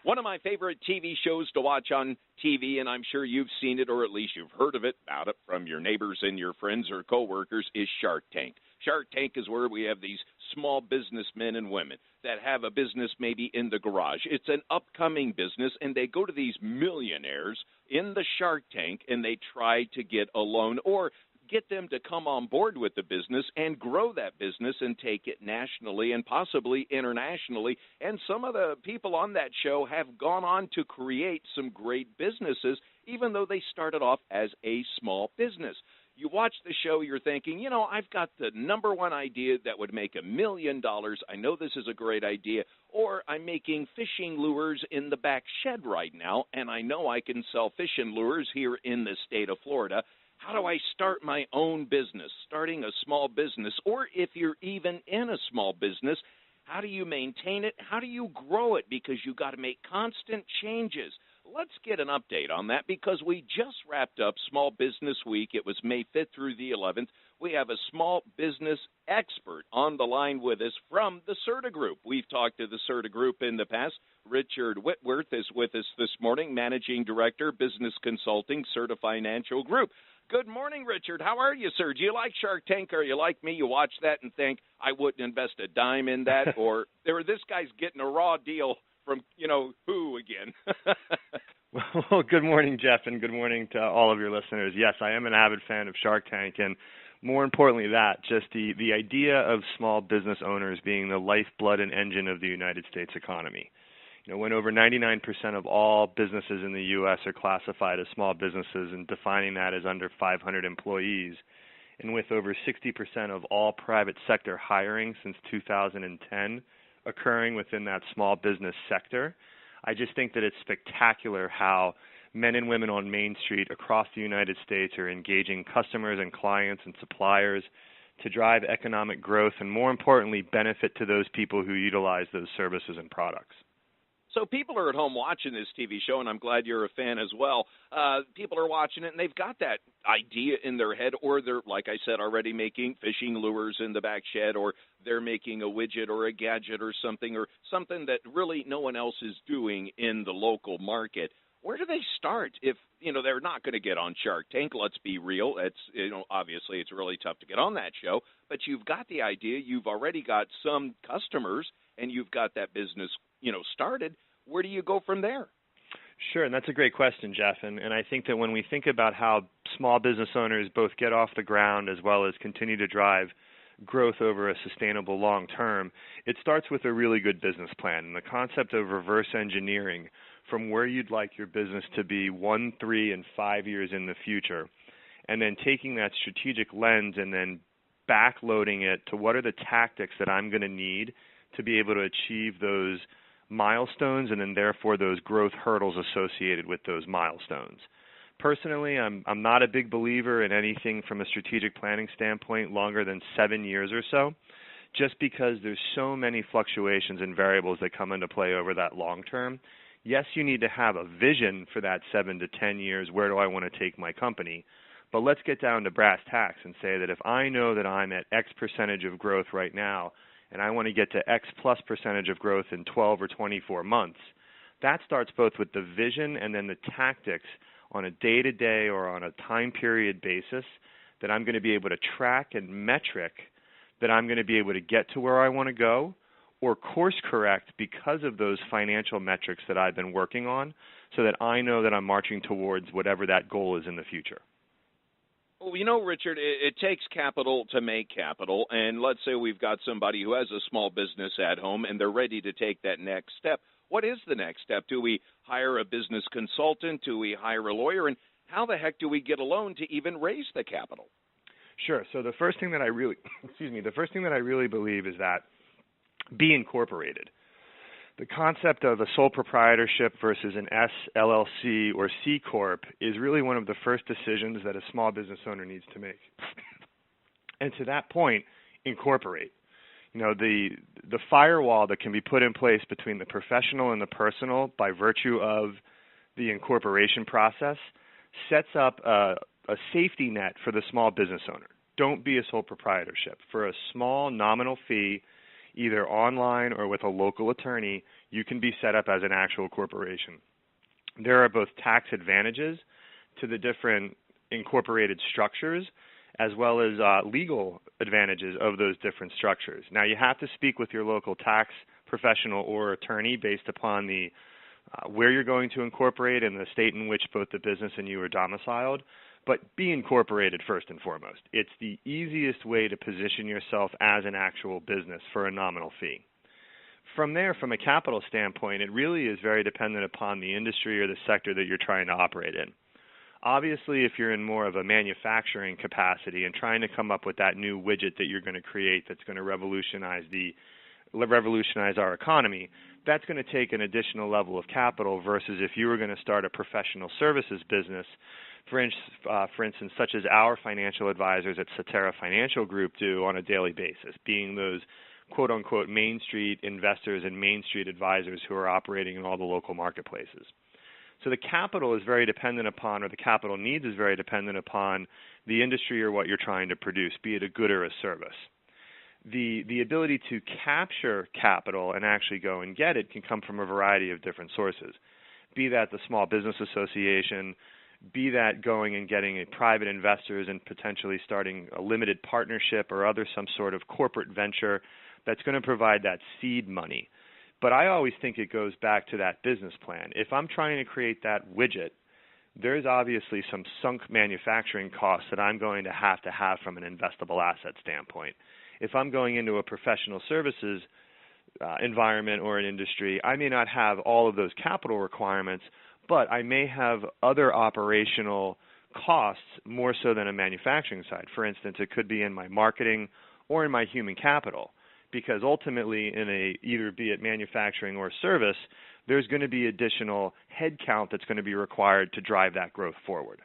One of my favorite TV shows to watch on TV, and I'm sure you've seen it or at least you've heard of it, about it from your neighbors and your friends or coworkers, is Shark Tank. Shark Tank is where we have these small businessmen and women that have a business maybe in the garage. It's an upcoming business, and they go to these millionaires in the Shark Tank, and they try to get a loan or get them to come on board with the business and grow that business and take it nationally and possibly internationally. And some of the people on that show have gone on to create some great businesses, even though they started off as a small business. You watch the show, you're thinking, you know, I've got the number one idea that would make $1 million. I know this is a great idea. Or I'm making fishing lures in the back shed right now, and I know I can sell fishing lures here in the state of Florida. How do I start my own business, starting a small business? Or if you're even in a small business, how do you maintain it? How do you grow it? Because you've got to make constant changes. Let's get an update on that because we just wrapped up Small Business Week. It was May 5th through the 11th. We have a small business expert on the line with us from the CERTA Group. We've talked to the CERTA Group in the past. Richard Whitworth is with us this morning, Managing Director, Business Consulting, CERTA Financial Group. Good morning, Richard. How are you, sir? Do you like Shark Tank? Or are you like me? You watch that and think, I wouldn't invest a dime in that? Or this guy's getting a raw deal from, who again? Well, good morning, Jeff, and good morning to all of your listeners. Yes, I am an avid fan of Shark Tank, and more importantly just the idea of small business owners being the lifeblood and engine of the United States economy. When over 99% of all businesses in the U.S. are classified as small businesses and defining that as under 500 employees, and with over 60% of all private sector hiring since 2010 occurring within that small business sector, I just think that it's spectacular how men and women on Main Street across the United States are engaging customers and clients and suppliers to drive economic growth and, more importantly, benefit to those people who utilize those services and products. So people are at home watching this TV show, and I'm glad you're a fan as well. People are watching it, and they've got that idea in their head, or they're, like I said, already making fishing lures in the back shed, or they're making a widget or a gadget or something that really no one else is doing in the local market. Where do they start if, they're not going to get on Shark Tank? Let's be real. It's, obviously it's really tough to get on that show, but you've got the idea. You've already got some customers, and you've got that business, started. Where do you go from there? Sure, and that's a great question, Jeff. And I think that when we think about how small business owners both get off the ground as well as continue to drive growth over a sustainable long term, it starts with a really good business plan. And the concept of reverse engineering from where you'd like your business to be 1, 3, and 5 years in the future, and then taking that strategic lens and then backloading it to what are the tactics that I'm going to need to be able to achieve those milestones and then therefore those growth hurdles associated with those milestones. Personally, I'm not a big believer in anything from a strategic planning standpoint longer than 7 years or so, just because there's so many fluctuations and variables that come into play over that long term. Yes, you need to have a vision for that 7 to 10 years. Where do I want to take my company? But let's get down to brass tacks and say that if I know that I'm at X percentage of growth right now, and I want to get to X plus percentage of growth in 12 or 24 months, that starts both with the vision and then the tactics on a day-to-day or on a time period basis that I'm going to be able to track and metric that I'm going to be able to get to where I want to go or course correct because of those financial metrics that I've been working on so that I know that I'm marching towards whatever that goal is in the future. Well, Richard, it takes capital to make capital, and let's say we've got somebody who has a small business at home and they're ready to take that next step. What is the next step? Do we hire a business consultant? Do we hire a lawyer? And how the heck do we get a loan to even raise the capital? Sure. So the first thing that I really, believe is that be incorporated. The concept of a sole proprietorship versus an S, LLC, or C Corp is really one of the first decisions that a small business owner needs to make. And to that point, incorporate. The firewall that can be put in place between the professional and the personal by virtue of the incorporation process sets up a safety net for the small business owner. Don't be a sole proprietorship. For a small nominal fee, either online or with a local attorney, you can be set up as an actual corporation. There are both tax advantages to the different incorporated structures as well as legal advantages of those different structures. Now, you have to speak with your local tax professional or attorney based upon the where you're going to incorporate and the state in which both the business and you are domiciled, but be incorporated first and foremost. It's the easiest way to position yourself as an actual business for a nominal fee. From there, from a capital standpoint, it really is very dependent upon the industry or the sector that you're trying to operate in. Obviously, if you're in more of a manufacturing capacity and trying to come up with that new widget that you're going to create that's going to revolutionize our economy, that's going to take an additional level of capital versus if you were going to start a professional services business, for instance, such as our financial advisors at Cetera Financial Group do on a daily basis, being those quote-unquote Main Street investors and Main Street advisors who are operating in all the local marketplaces. So the capital is very dependent upon, or the capital needs is very dependent upon the industry or what you're trying to produce, be it a good or a service. The ability to capture capital and actually go and get it can come from a variety of different sources, be that the Small Business Association, be that going and getting a private investors and potentially starting a limited partnership or some sort of corporate venture that's going to provide that seed money. But I always think it goes back to that business plan. If I'm trying to create that widget, there's obviously some sunk manufacturing costs that I'm going to have from an investable asset standpoint. If I'm going into a professional services environment or an industry, I may not have all of those capital requirements, but I may have other operational costs more so than a manufacturing side. For instance, it could be in my marketing or in my human capital, because ultimately in either be it manufacturing or service, there's going to be additional headcount that's going to be required to drive that growth forward.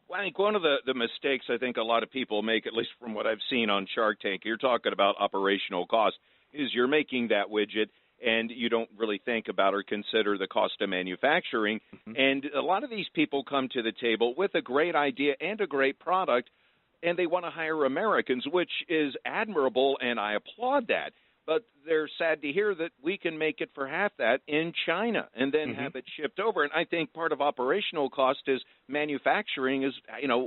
Well, I think one of the mistakes I think a lot of people make, at least from what I've seen on Shark Tank, you're talking about operational costs, is you're making that widget and you don't really think about or consider the cost of manufacturing. Mm-hmm. And a lot of these people come to the table with a great idea and a great product, and they want to hire Americans, which is admirable, and I applaud that. But they're sad to hear that we can make it for half that in China and then have it shipped over. And I think part of operational cost is manufacturing is,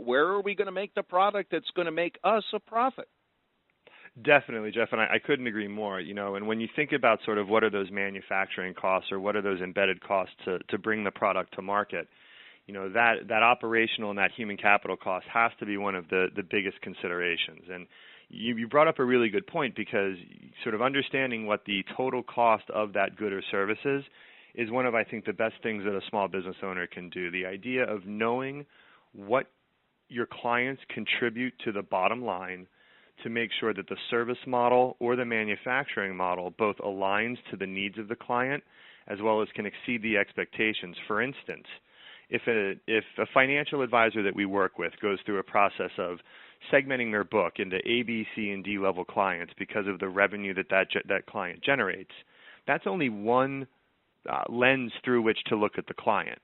where are we going to make the product that's going to make us a profit? Definitely, Jeff, and I couldn't agree more. And when you think about sort of what are those manufacturing costs or what are those embedded costs to bring the product to market, that operational and that human capital cost has to be one of the biggest considerations. And you brought up a really good point, because sort of understanding what the total cost of that good or service is one of, I think, the best things that a small business owner can do. The idea of knowing what your clients contribute to the bottom line to make sure that the service model or the manufacturing model both aligns to the needs of the client as well as can exceed the expectations. For instance, if a financial advisor that we work with goes through a process of segmenting their book into A, B, C, and D level clients because of the revenue that client generates, that's only one lens through which to look at the client.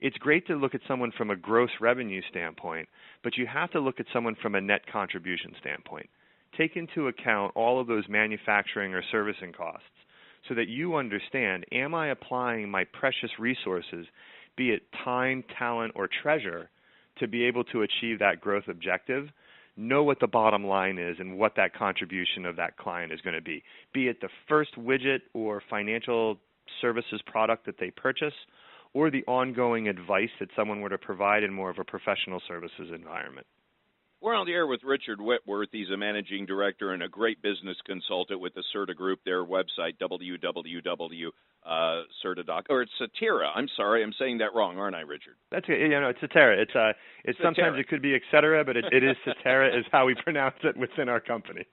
It's great to look at someone from a gross revenue standpoint, but you have to look at someone from a net contribution standpoint. Take into account all of those manufacturing or servicing costs so that you understand, am I applying my precious resources, be it time, talent, or treasure, to be able to achieve that growth objective? Know what the bottom line is and what that contribution of that client is going to be it the first widget or financial services product that they purchase, or the ongoing advice that someone were to provide in more of a professional services environment. We're on the air with Richard Whitworth. He's a managing director and a great business consultant with the CERTA Group, their website, www.CERTA.com. Or it's Cetera. I'm sorry, I'm saying that wrong, aren't I, Richard? That's it. It's Cetera. It's sometimes it could be et cetera, but it is Cetera is how we pronounce it within our company.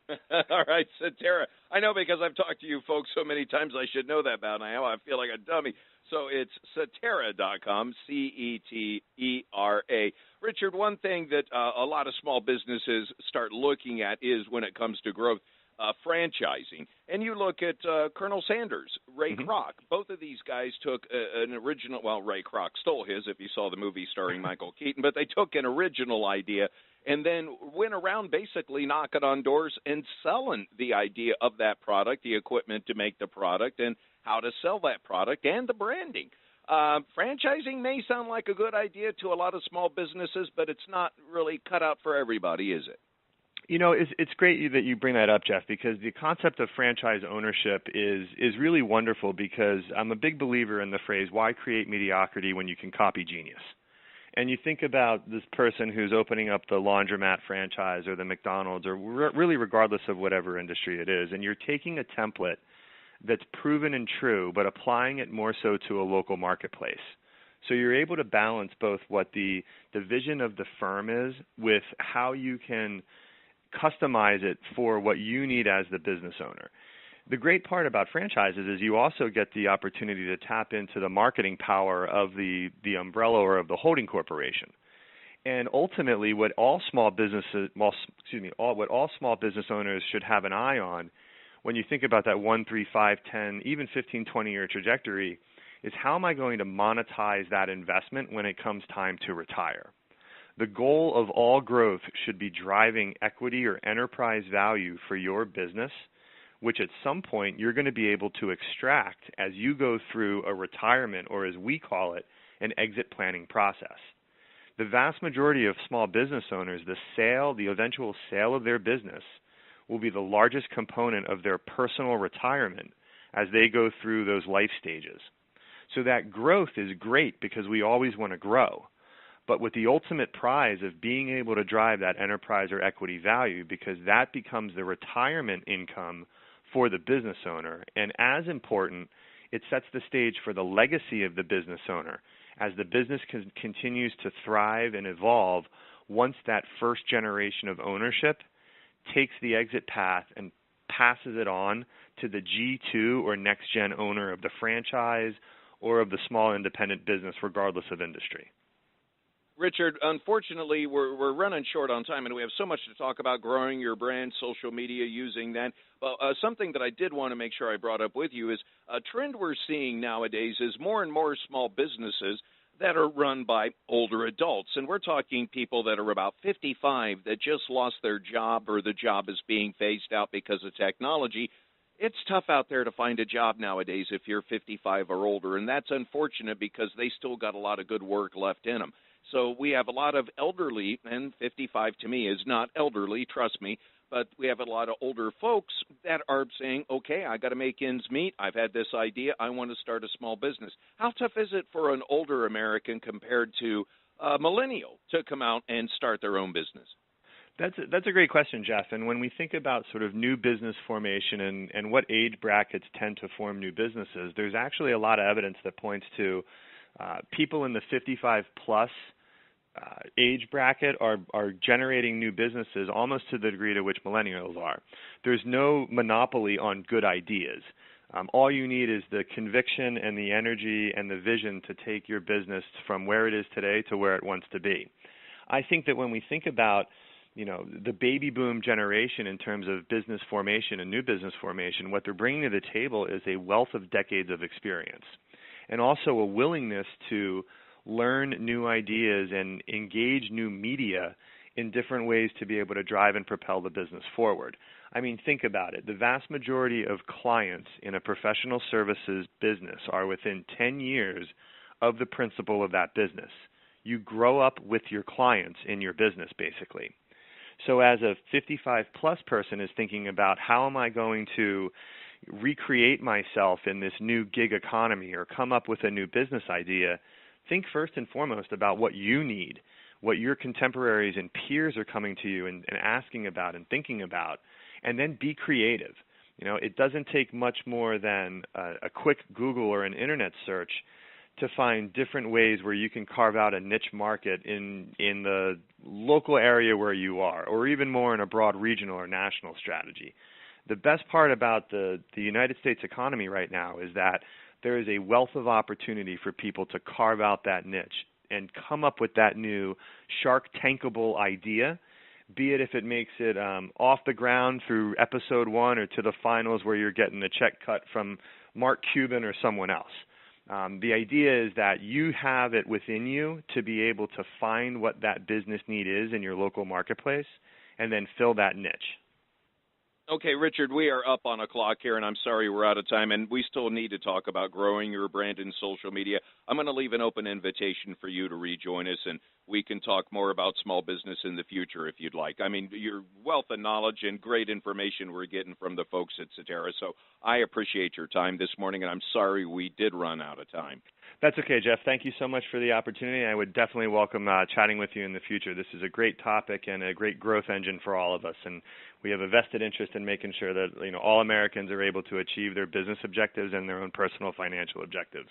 All right, Cetera. I know, because I've talked to you folks so many times, I should know that by now. I feel like a dummy. So it's Cetera.com, Cetera. Richard, one thing that a lot of small businesses start looking at is when it comes to growth, franchising. And you look at Colonel Sanders, Ray Kroc. Both of these guys took an original, well, Ray Kroc stole his if you saw the movie starring Michael Keaton, but they took an original idea and then went around basically knocking on doors and selling the idea of that product, the equipment to make the product, and how to sell that product and the branding. Franchising may sound like a good idea to a lot of small businesses, but it's not really cut out for everybody, is it? You know, it's great that you bring that up, Jeff, because the concept of franchise ownership is really wonderful, because I'm a big believer in the phrase, why create mediocrity when you can copy genius? And you think about this person who's opening up the laundromat franchise or the McDonald's, or really regardless of whatever industry it is, and you're taking a template that's proven and true, but applying it more so to a local marketplace. So you're able to balance both what the vision of the firm is with how you can customize it for what you need as the business owner. The great part about franchises is you also get the opportunity to tap into the marketing power of the umbrella or of the holding corporation. And ultimately, what all small business owners should have an eye on when you think about that 1, 3, 5, 10, even 15, 20-year trajectory is how am I going to monetize that investment when it comes time to retire? The goal of all growth should be driving equity or enterprise value for your business, which at some point you're going to be able to extract as you go through a retirement, or as we call it, an exit planning process. The vast majority of small business owners, the eventual sale of their business will be the largest component of their personal retirement as they go through those life stages. So that growth is great because we always want to grow. But with the ultimate prize of being able to drive that enterprise or equity value, because that becomes the retirement income for the business owner. And as important, it sets the stage for the legacy of the business owner as the business continues to thrive and evolve once that first generation of ownership takes the exit path and passes it on to the G2 or next-gen owner of the franchise or of the small independent business, regardless of industry. Richard, unfortunately, we're running short on time, and we have so much to talk about, growing your brand, social media, using that. But something that I did want to make sure I brought up with you is a trend we're seeing nowadays is more and more small businesses that are run by older adults. And we're talking people that are about 55 that just lost their job, or the job is being phased out because of technology. It's tough out there to find a job nowadays if you're 55 or older, and that's unfortunate because they still got a lot of good work left in them. So we have a lot of elderly, and 55 to me is not elderly, trust me, but we have a lot of older folks that are saying, okay, I got to make ends meet. I've had this idea. I want to start a small business. How tough is it for an older American compared to a millennial to come out and start their own business? That's a great question, Jeff. And when we think about sort of new business formation and what age brackets tend to form new businesses, there's actually a lot of evidence that points to people in the 55-plus age bracket are generating new businesses almost to the degree to which millennials are. There's no monopoly on good ideas. All you need is the conviction and the energy and the vision to take your business from where it is today to where it wants to be. I think that when we think about the baby boom generation in terms of business formation and new business formation, what they're bringing to the table is a wealth of decades of experience and also a willingness to learn new ideas and engage new media in different ways to be able to drive and propel the business forward. I mean, think about it. The vast majority of clients in a professional services business are within 10 years of the principal of that business. You grow up with your clients in your business, basically. So as a 55-plus person is thinking about how am I going to recreate myself in this new gig economy or come up with a new business idea, think first and foremost about what you need, what your contemporaries and peers are coming to you and asking about and thinking about, and then be creative. It doesn't take much more than a quick Google or an internet search to find different ways where you can carve out a niche market in the local area where you are, or even more in a broad regional or national strategy. The best part about the United States economy right now is that there is a wealth of opportunity for people to carve out that niche and come up with that new Shark Tankable idea be it if it makes it off the ground through episode 1 or to the finals where you're getting the check cut from Mark Cuban or someone else. The idea is that you have it within you to be able to find what that business need is in your local marketplace and then fill that niche. Okay, Richard, we are up on a clock here, and I'm sorry we're out of time, and we still need to talk about growing your brand in social media. I'm going to leave an open invitation for you to rejoin us, and we can talk more about small business in the future if you'd like. I mean, your wealth of knowledge and great information we're getting from the folks at Cetera, so I appreciate your time this morning, and I'm sorry we did run out of time. That's okay, Jeff. Thank you so much for the opportunity. I would definitely welcome chatting with you in the future. This is a great topic and a great growth engine for all of us, and we have a vested interest in making sure that all Americans are able to achieve their business objectives and their own personal financial objectives.